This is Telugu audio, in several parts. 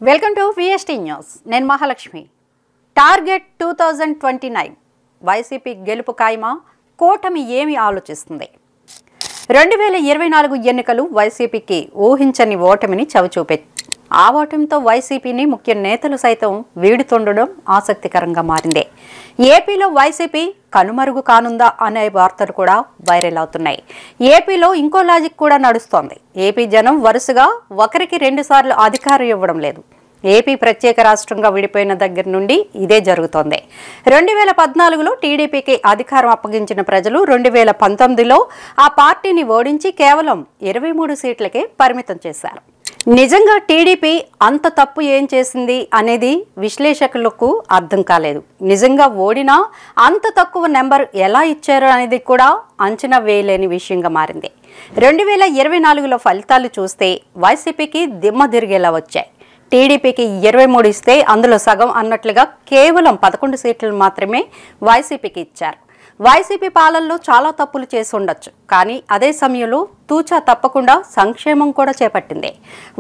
Welcome to VST news. నేను మహాలక్ష్మి. టార్గెట్ 2029 వైసీపీ గెలుపు ఖాయమా? కూటమి ఏమి ఆలోచిస్తుంది? 2024 ఎన్నికలు వైసీపీకి ఊహించని ఓటమిని చవిచూపే. ఆ ఓటమితో వైసీపీని ముఖ్య నేతలు సైతం వీడుతుండడం ఆసక్తికరంగా మారింది. ఏపీలో వైసీపీ కనుమరుగు కానుందా అనే వార్తలు కూడా వైరల్ అవుతున్నాయి. ఏపీలో ఇంకో లాజిక్ కూడా నడుస్తోంది. ఏపీ జనం వరుసగా ఒకరికి 2 సార్లు అధికారం ఇవ్వడం లేదు. ఏపీ ప్రత్యేక రాష్ట్రంగా విడిపోయిన దగ్గర నుండి ఇదే జరుగుతోంది. 2014లో టీడీపీకి అధికారం అప్పగించిన ప్రజలు 2019లో ఆ పార్టీని ఓడించి కేవలం 23 సీట్లకే పరిమితం చేశారు. నిజంగా టీడీపీ అంత తప్పు ఏం చేసింది అనేది విశ్లేషకులకు అర్థం కాలేదు. నిజంగా ఓడినా అంత తక్కువ నెంబర్ ఎలా ఇచ్చారు అనేది కూడా అంచనా వేయలేని విషయంగా మారింది. 2024లో ఫలితాలు చూస్తే వైసీపీకి దిమ్మ తిరిగేలా వచ్చాయి. టీడీపీకి 23 ఇస్తే అందులో సగం అన్నట్లుగా కేవలం 11 సీట్లు మాత్రమే వైసీపీకి ఇచ్చారు. వైసీపీ పాలనలో చాలా తప్పులు చేసి ఉండొచ్చు, కానీ అదే సమయంలో తూచా తప్పకుండా సంక్షేమం కూడా చేపట్టింది.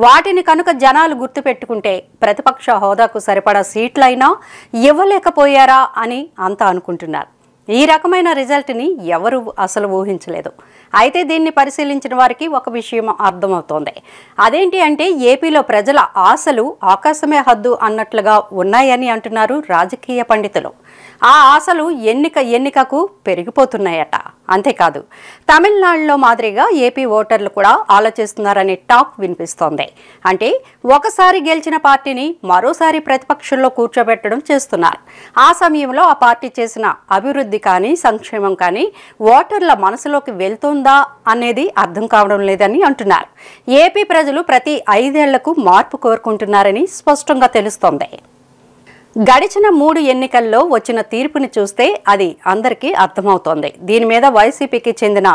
వాటిని కనుక జనాలు గుర్తుపెట్టుకుంటే ప్రతిపక్ష హోదాకు సరిపడా సీట్లైనా ఇవ్వలేకపోయారా అని అంతా అనుకుంటున్నారు. ఈ రకమైన రిజల్ట్ని ఎవరు అసలు ఊహించలేదు. అయితే దీన్ని పరిశీలించిన వారికి ఒక విషయం అర్థమవుతోంది. అదేంటి అంటే ఏపీలో ప్రజల ఆశలు ఆకాశమే హద్దు అన్నట్లుగా ఉన్నాయని అంటున్నారు రాజకీయ పండితులు. ఆ ఆశలు ఎన్నికకు పెరిగిపోతున్నాయట. అంతేకాదు, తమిళనాడులో మాదిరిగా ఏపీ ఓటర్లు కూడా ఆలోచిస్తున్నారనే టాక్ వినిపిస్తోంది. అంటే ఒకసారి గెలిచిన పార్టీని మరోసారి ప్రతిపక్షంలో కూర్చోబెట్టడం చేస్తున్నారు. ఆ సమయంలో ఆ పార్టీ చేసిన అభివృద్ధి కానీ సంక్షేమం కానీ ఓటర్ల మనసులోకి వెళ్తుందా అనేది అర్థం కావడం లేదని అంటున్నారు. ఏపీ ప్రజలు ప్రతి 5 ఏళ్లకు మార్పు కోరుకుంటున్నారని స్పష్టంగా తెలుస్తోంది. గడిచిన 3 ఎన్నికల్లో వచ్చిన తీర్పుని చూస్తే అది అందరికీ అర్థమవుతోంది. దీని మీద వైసీపీకి చెందిన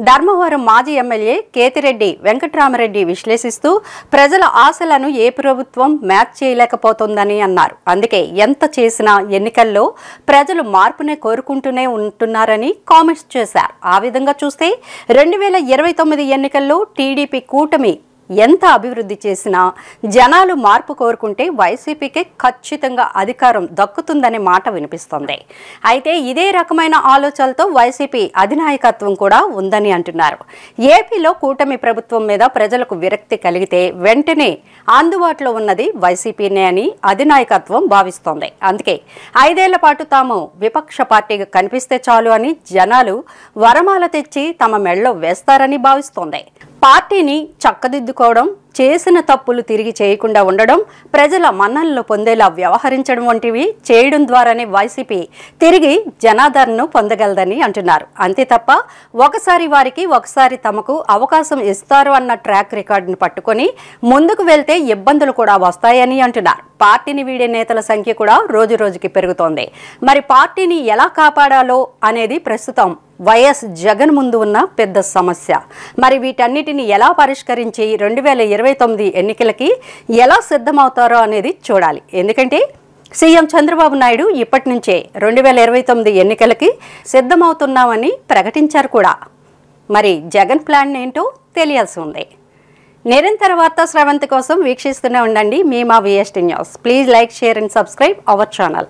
ధర్మవరం మాజీ ఎమ్మెల్యే కేతిరెడ్డి వెంకటరామరెడ్డి విశ్లేషిస్తూ ప్రజల ఆశలను ఏ ప్రభుత్వం మ్యాచ్ చేయలేకపోతుందని అన్నారు. అందుకే ఎంత చేసినా ఎన్నికల్లో ప్రజలు మార్పునే కోరుకుంటూనే ఉంటున్నారని కామెంట్స్ చేశారు. ఆ విధంగా చూస్తే 2029 ఎన్నికల్లో టీడీపీ కూటమి ఎంత అభివృద్ధి చేసినా జనాలు మార్పు కోరుకుంటే వైసీపీకి ఖచ్చితంగా అధికారం దక్కుతుందనే మాట వినిపిస్తోంది. అయితే ఇదే రకమైన ఆలోచనలతో వైసీపీ అధినాయకత్వం కూడా ఉందని అంటున్నారు. ఏపీలో కూటమి ప్రభుత్వం మీద ప్రజలకు విరక్తి కలిగితే వెంటనే అందుబాటులో ఉన్నది వైసీపీనే అని అధినాయకత్వం భావిస్తోంది. అందుకే 5 ఏళ్ల పాటు తాము విపక్ష పార్టీగా కనిపిస్తే చాలు అని జనాలు వరమాల తెచ్చి తమ మెడలో వేస్తారని భావిస్తోంది. పార్టీని చక్కదిద్దుకోవడం, చేసిన తప్పులు తిరిగి చేయకుండా ఉండడం, ప్రజల మన్ననలు పొందేలా వ్యవహరించడం వంటివి చేయడం ద్వారానే వైసీపీ తిరిగి జనాదరణను పొందగలదని అంటున్నారు. అంతే తప్ప ఒకసారి తమకు అవకాశం ఇస్తారు అన్న ట్రాక్ రికార్డును పట్టుకొని ముందుకు వెళ్తే ఇబ్బందులు కూడా వస్తాయని అంటున్నారు. పార్టీని వీడే నేతల సంఖ్య కూడా రోజురోజుకి పెరుగుతోంది. మరి పార్టీని ఎలా కాపాడాలో అనేది ప్రస్తుతం వైఎస్ జగన్ ముందు ఉన్న పెద్ద సమస్య. మరి వీటన్నిటిని ఎలా పరిష్కరించి 2029 ఎన్నికలకి ఎలా సిద్ధమవుతారో అనేది చూడాలి. ఎందుకంటే సీఎం చంద్రబాబు నాయుడు ఇప్పటి నుంచే 2029 ఎన్నికలకి సిద్ధమవుతున్నామని ప్రకటించారు కూడా. మరి జగన్ ప్లాన్ ఏంటో తెలియాల్సి ఉంది. నిరంతర వార్తా స్రవంతి కోసం వీక్షిస్తూనే ఉండండి మా VST news. Please like, share and subscribe our channel.